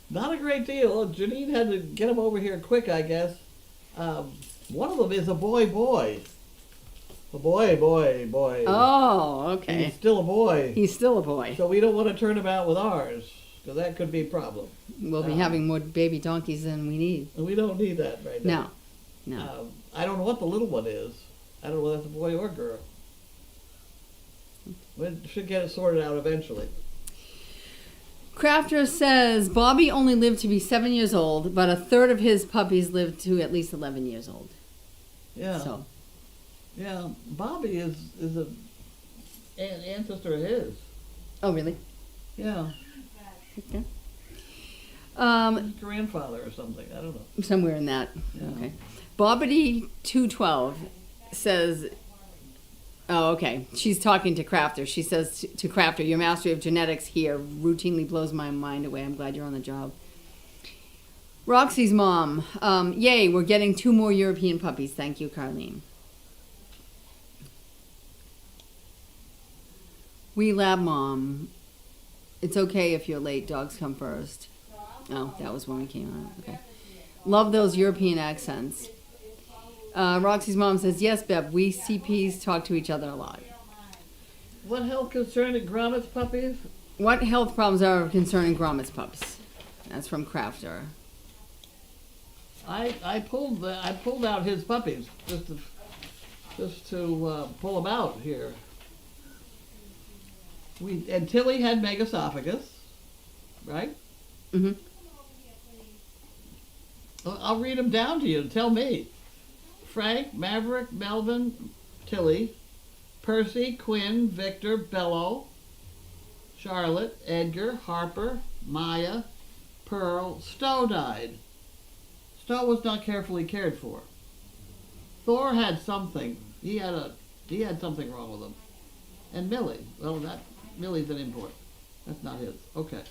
Speaker 1: Not a great deal. Janine had to get him over here quick, I guess. One of them is a boy. A boy.
Speaker 4: Oh, okay.
Speaker 1: He's still a boy.
Speaker 4: He's still a boy.
Speaker 1: So we don't want to turn him out with ours, because that could be a problem.
Speaker 4: We'll be having more baby donkeys than we need.
Speaker 1: And we don't need that right now.
Speaker 4: No.
Speaker 1: I don't know what the little one is. I don't know whether it's a boy or girl. We should get it sorted out eventually.
Speaker 4: Crafter says Bobby only lived to be 7 years old, but a third of his puppies lived to at least 11 years old.
Speaker 1: Yeah.
Speaker 4: So,
Speaker 1: Yeah, Bobby is an ancestor of his.
Speaker 4: oh really?
Speaker 1: Yeah,
Speaker 4: Okay.
Speaker 1: his grandfather or something. I don't know.
Speaker 4: Somewhere in that.
Speaker 1: Yeah.
Speaker 4: Okay. Bobbity 212 says, oh, okay. She's talking to Crafter. She says to Crafter, your mastery of genetics here routinely blows my mind away. I'm glad you're on the job. Roxy's mom, yay, we're getting 2 more European puppies. Thank you, Carlene. We Lab Mom, it's okay if you're late. Dogs come first. Oh, that was when we came on. Okay. Love those European accents. Roxy's mom says, yes, Bev, we CPs talk to each other a lot.
Speaker 1: What health concern in Gromit's puppies?
Speaker 4: What health problems are concerning Gromit's pups? That's from Crafter.
Speaker 1: I pulled out his puppies just to pull them out here. And Tilly had megasophagus, right?
Speaker 4: Mm-hmm.
Speaker 1: I'll read them down to you. Tell me. Frank, Maverick, Melvin, Tilly, Percy, Quinn, Victor, Bello, Charlotte, Edgar, Harper, Maya, Pearl. Stowe died. Stowe was not carefully cared for. Thor had something. He had something wrong with him. And Millie. Well, Millie's an import. That's not his. Okay.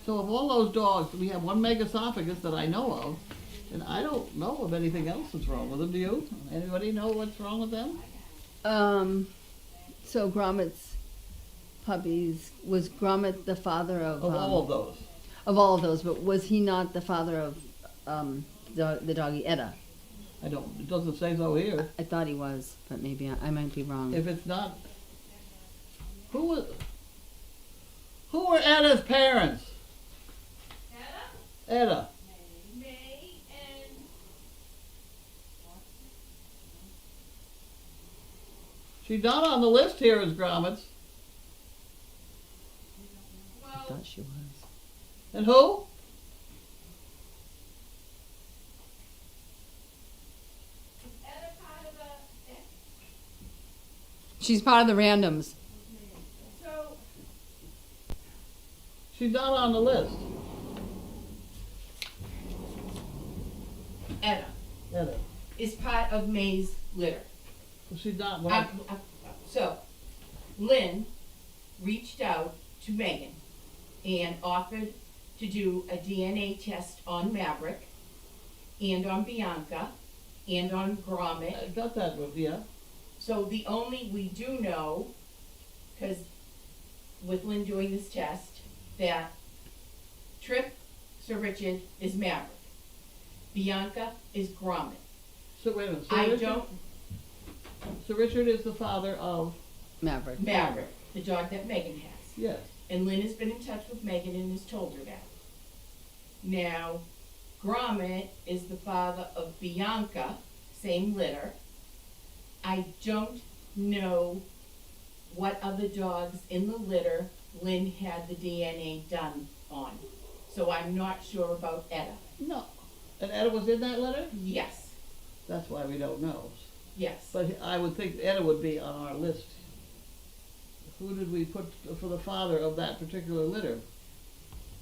Speaker 1: So of all those dogs, we have one megasophagus that I know of, and I don't know of anything else that's wrong with them. Do you? Anybody know what's wrong with them?
Speaker 4: So Gromit's puppies, was Gromit the father of
Speaker 1: All of those.
Speaker 4: Of all of those, but was he not the father of the doggy Etta?
Speaker 1: I don't. It doesn't say so here.
Speaker 4: I thought he was, but maybe I might be wrong.
Speaker 1: If it's not, who were Etta's parents? Etta.
Speaker 5: May and
Speaker 1: She's not on the list here as Gromit's.
Speaker 4: I thought she was.
Speaker 1: And who?
Speaker 5: Etta part of the,
Speaker 4: She's part of the randoms.
Speaker 5: so,
Speaker 1: She's not on the list.
Speaker 3: Etta
Speaker 1: Etta.
Speaker 3: is part of May's litter.
Speaker 1: She's not.
Speaker 3: So, Lynn reached out to Megan and offered to do a DNA test on Maverick and on Bianca and on Gromit.
Speaker 1: I got that one, yeah.
Speaker 3: So the only we do know, because with Lynn doing this test, that Trip, Sir Richard, is Maverick. Bianca is Gromit.
Speaker 1: So wait a minute. Sir
Speaker 3: I
Speaker 1: Richard?
Speaker 3: don't,
Speaker 1: Sir Richard is the father of.
Speaker 4: Maverick.
Speaker 3: Maverick, the dog that Megan has.
Speaker 1: Yes.
Speaker 3: And Lynn has been in touch with Megan and has told her that. Now, Gromit is the father of Bianca, same litter. I don't know what other dogs in the litter Lynn had the DNA done on. So I'm not sure about Etta.
Speaker 1: No. And Etta was in that letter?
Speaker 3: Yes,
Speaker 1: That's why we don't know.
Speaker 3: yes.
Speaker 1: But I would think Etta would be on our list. Who did we put for the father of that particular litter?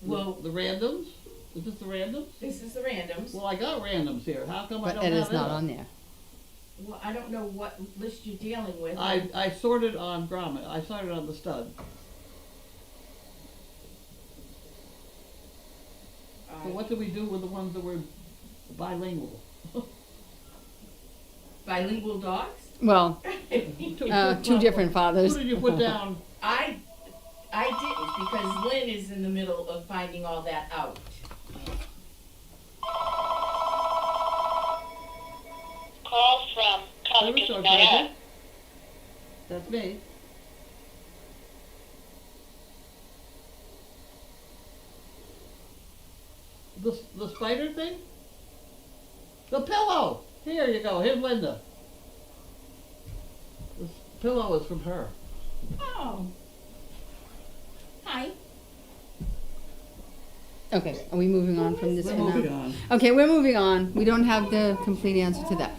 Speaker 3: Well,
Speaker 1: The randoms? Is this the randoms?
Speaker 3: this is the randoms.
Speaker 1: Well, I got randoms here. How come I
Speaker 4: But
Speaker 1: don't have
Speaker 4: Etta's not
Speaker 1: Etta?
Speaker 4: on there.
Speaker 3: Well, I don't know what list you're dealing with.
Speaker 1: I sorted on grommet, I sorted on the stud. So what did we do with the ones that were bilingual?
Speaker 3: Bilingual dogs?
Speaker 4: Well, two different fathers.
Speaker 1: Who did you put down?
Speaker 3: I didn't, because Lynn is in the middle of finding all that out.
Speaker 5: Call from
Speaker 1: Service
Speaker 5: Cumberland,
Speaker 1: dog
Speaker 5: Diane.
Speaker 1: driver. That's me. The spider thing? The pillow! Here you go, here's Linda. This pillow is from her.
Speaker 3: Oh. Hi.
Speaker 4: Okay, are we moving on from this
Speaker 1: We're
Speaker 4: for now?
Speaker 1: moving on.
Speaker 4: Okay, we're moving on. We don't have the complete answer to that.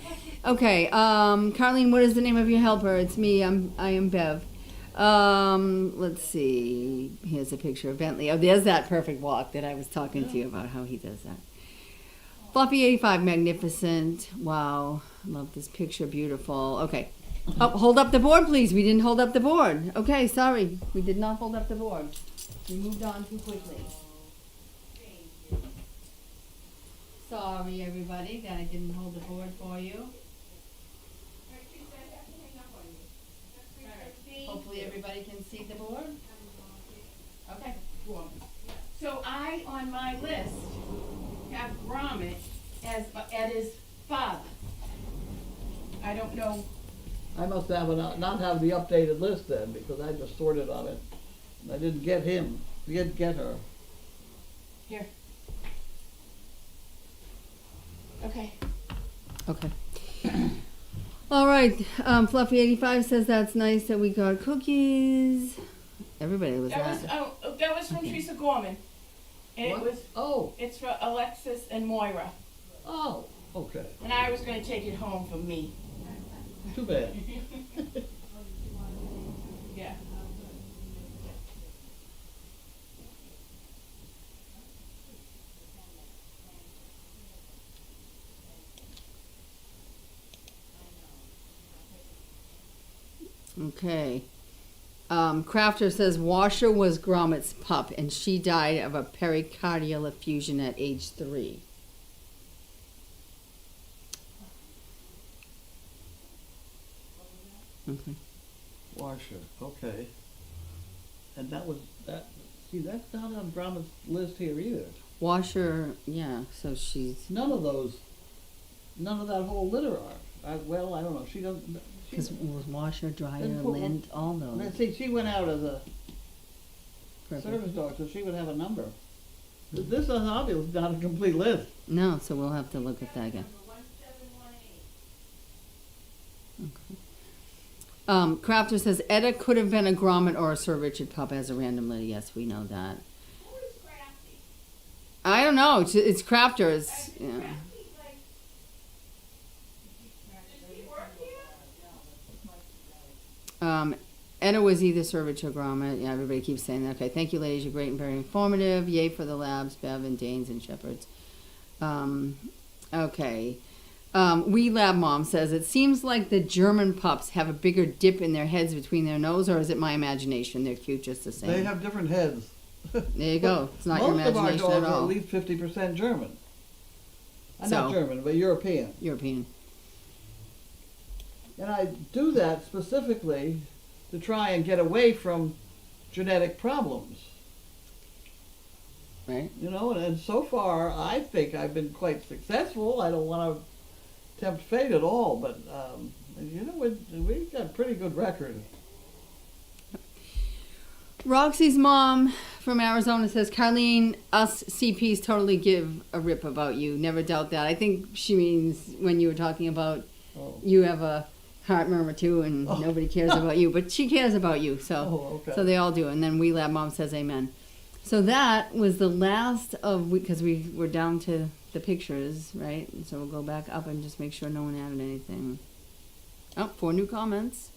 Speaker 4: Okay, Carlene, what is the name of your helper? It's me. I am Bev. Let's see. Here's a picture of Bentley. Oh, there's that perfect walk that I was talking to you about, how he does that. Fluffy 85, magnificent. Wow, love this picture, beautiful. Okay. Oh, hold up the board, please. We didn't hold up the board. Okay, sorry. We did not hold up the board. We moved on too quickly. Sorry, everybody, that I didn't hold the board for you. Hopefully everybody can see the board. Okay.
Speaker 3: So I, on my list, have Gromit as his father. I don't know.
Speaker 1: I must have not have the updated list then, because I just sorted on it. I didn't get him, didn't get her.
Speaker 3: Here. Okay.
Speaker 4: Okay. All right. Fluffy 85 says that's nice that we got cookies. Everybody was
Speaker 3: That was from Teresa Gorman. And
Speaker 1: What?
Speaker 3: it was,
Speaker 1: Oh,
Speaker 3: it's for Alexis and Moira.
Speaker 1: oh, okay,
Speaker 3: And I was gonna take it home for me.
Speaker 1: too bad.
Speaker 3: Yeah.
Speaker 4: okay. Crafter says Washer was Gromit's pup, and she died of a pericardial effusion at age 3. Okay.
Speaker 1: Washer, okay. And that was, that, see, that's not on Brahma's list here either.
Speaker 4: Washer, yeah. So she's
Speaker 1: None of those, none of that whole litter are. Well, I don't know, she doesn't,
Speaker 4: because it was Washer, Dryer,
Speaker 1: Then put one-
Speaker 4: Lint, all those.
Speaker 1: let's see, she went out as a
Speaker 4: Perfect.
Speaker 1: service dog, so she would have a number. This is obviously not a complete list.
Speaker 4: No, so we'll have to look at that again.
Speaker 5: 1718.
Speaker 4: Crafter says Etta could have been a Gromit or a Sir Richard pup as a random litter. Yes, we know that.
Speaker 5: Who is Crafty?
Speaker 4: I don't know. It's Crafter's. Yeah.
Speaker 5: Crafty, like, does he work here?
Speaker 4: Etta was either Sir Richard or Gromit. Yeah, everybody keeps saying that. Okay, thank you, ladies. You're great and very informative. Yay for the labs, Bev and Danes and Shepherds. Okay. Wee Lab Mom says, it seems like the German pups have a bigger dip in their heads between their nose, or is it my imagination? They're cute just the same.
Speaker 1: They have different heads.
Speaker 4: There you go. It's not your
Speaker 1: Most of our
Speaker 4: imagination
Speaker 1: dogs
Speaker 4: at
Speaker 1: are at
Speaker 4: all.
Speaker 1: least 50% German. Not
Speaker 4: So-
Speaker 1: German, but European.
Speaker 4: European.
Speaker 1: And I do that specifically to try and get away from genetic problems.
Speaker 4: Right?
Speaker 1: You know, and so far I think I've been quite successful. I don't want to tempt fate at all, but you know, we've got a pretty good record.
Speaker 4: Roxy's mom from Arizona says, Carlene, us CPs totally give a rip about you. Never doubt that. I think she means when you were talking about
Speaker 1: Oh,
Speaker 4: you have a heart murmur too and
Speaker 1: Oh.
Speaker 4: nobody cares about you, but she cares about you. So
Speaker 1: oh, okay.
Speaker 4: so they all do. And then Wee Lab Mom says amen. So that was the last of, because we were down to the pictures, right? And so we'll go back up and just make sure no one added anything. Oh, 4 new comments.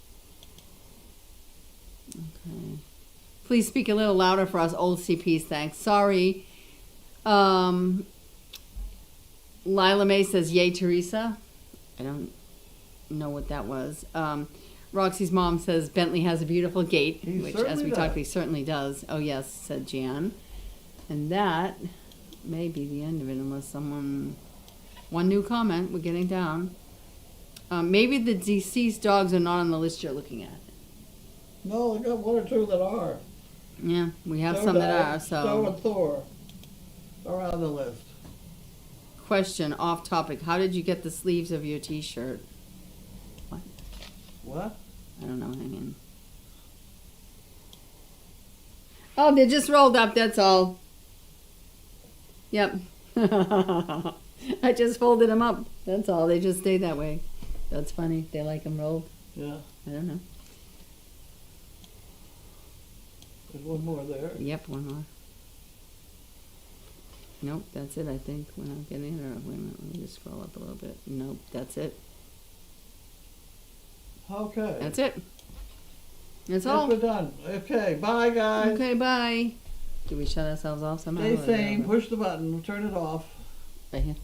Speaker 4: Okay. Please speak a little louder for us old CPs, thanks. Sorry. Lila May says, yay, Teresa. I don't know what that was. Roxy's mom says Bentley has a beautiful gait,
Speaker 1: He
Speaker 4: which, as
Speaker 1: certainly
Speaker 4: we talked,
Speaker 1: does.
Speaker 4: he certainly does. Oh yes, said Jan. And that may be the end of it, unless someone. One new comment. We're getting down. Maybe the deceased dogs are not on the list you're looking at.
Speaker 1: No, I got one or two that are.
Speaker 4: Yeah, we have
Speaker 1: Stowe
Speaker 4: some that
Speaker 1: died.
Speaker 4: are.
Speaker 1: Stowe
Speaker 4: So,
Speaker 1: and Thor are on the list.
Speaker 4: question off topic. How did you get the sleeves of your T-shirt? What?
Speaker 1: What?
Speaker 4: I don't know. Hang in. Oh, they just rolled up. That's all. Yep. I just folded them up. That's all. They just stay that way. That's funny. They like them rolled.
Speaker 1: Yeah,
Speaker 4: I don't know.
Speaker 1: there's one more there.
Speaker 4: Yep, one more. Nope, that's it. I think we're not getting it. Or wait a minute. Let me just scroll up a little bit. Nope, that's it.
Speaker 1: Okay.
Speaker 4: That's it. That's
Speaker 1: Yes,
Speaker 4: all.
Speaker 1: we're done. Okay, bye guys.
Speaker 4: Okay, bye. Do we shut ourselves off somehow?
Speaker 1: Stay
Speaker 4: or-
Speaker 1: sane, push the button, turn it off.
Speaker 4: Right here.